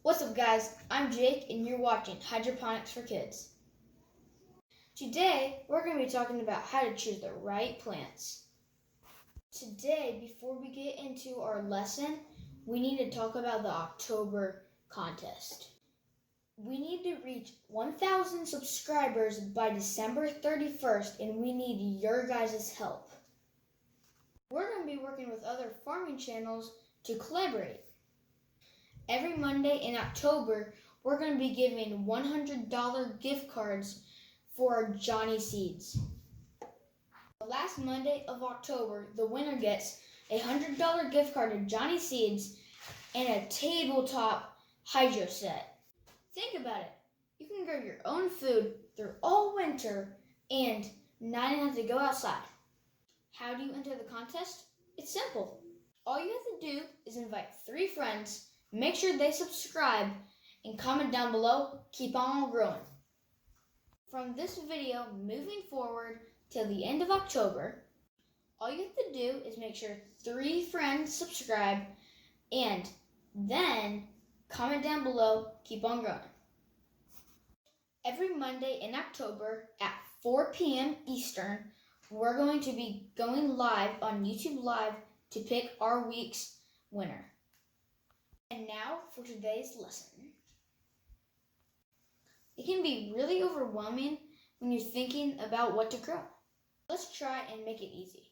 What's up guys, I'm Jake and you're watching Hydroponics for Kids. Today we're going to be talking about how to choose the right plants. Today, before we get into our lesson, we need to talk about the October contest. We need to reach 1,000 subscribers by December 31st and we need your guys' help. We're going to be working with other farming channels to collaborate. Every Monday in October, we're going to be giving $100 gift cards for Johnny Seeds. The last Monday of October, the winner gets a $100 gift card to Johnny Seeds and a tabletop hydro set. Think about it. You can grow your own food through all winter and not even have to go outside. How do you enter the contest? It's simple. All you have to do is invite 3 friends. Make sure they subscribe and comment down below. Keep on growing. From this video moving forward till the end of October, all you have to do is make sure 3 friends subscribe and then comment down below. Keep on growing. Every Monday in October at 4 p.m. Eastern, we're going to be going live on YouTube Live to pick our week's winner. And now for today's lesson. It can be really overwhelming when you're thinking about what to grow. Let's try and make it easy.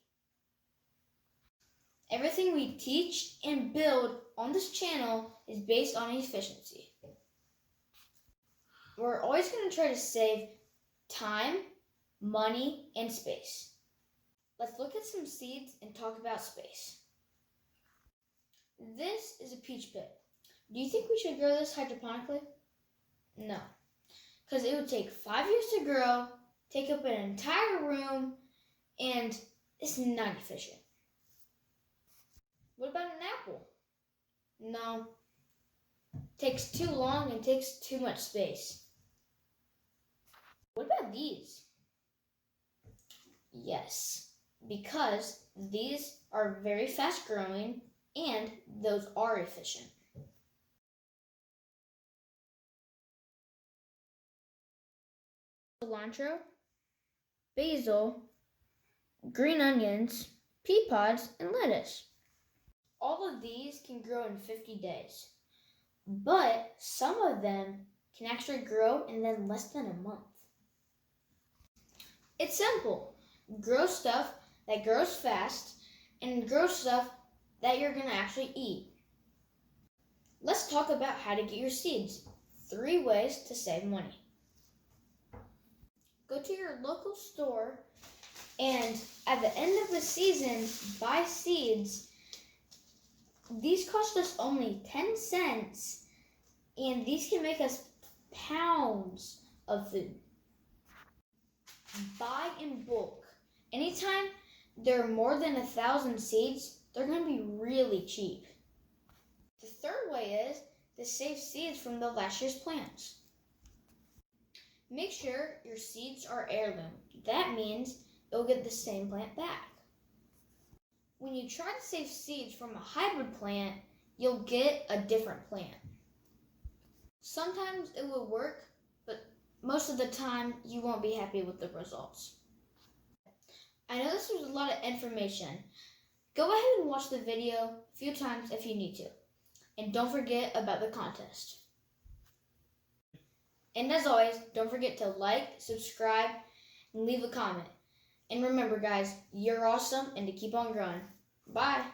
Everything we teach and build on this channel is based on efficiency. We're always going to try to save time, money, and space. Let's look at some seeds and talk about space. This is a peach pit. Do you think we should grow this hydroponically? No, because it would take 5 years to grow, take up an entire room, and it's not efficient. What about an apple? No, takes too long and takes too much space. What about these? Yes, because these are very fast growing and those are efficient. Cilantro, basil, green onions, pea pods, and lettuce. All of these can grow in 50 days, but some of them can actually grow in then less than a month. It's simple. Grow stuff that grows fast and grow stuff that you're going to actually eat. Let's talk about how to get your seeds. 3 ways to save money. Go to your local store and at the end of the season, buy seeds. These cost us only 10 cents and these can make us pounds of food. Buy in bulk. Anytime there are more than 1,000 seeds, they're going to be really cheap. The third way is to save seeds from the last year's plants. Make sure your seeds are heirloom. That means you'll get the same plant back. When you try to save seeds from a hybrid plant, you'll get a different plant. Sometimes it will work, but most of the time you won't be happy with the results. I know this was a lot of information. Go ahead and watch the video a few times if you need to. And don't forget about the contest. And as always, don't forget to like, subscribe, and leave a comment. And remember guys, you're awesome and to keep on growing. Bye!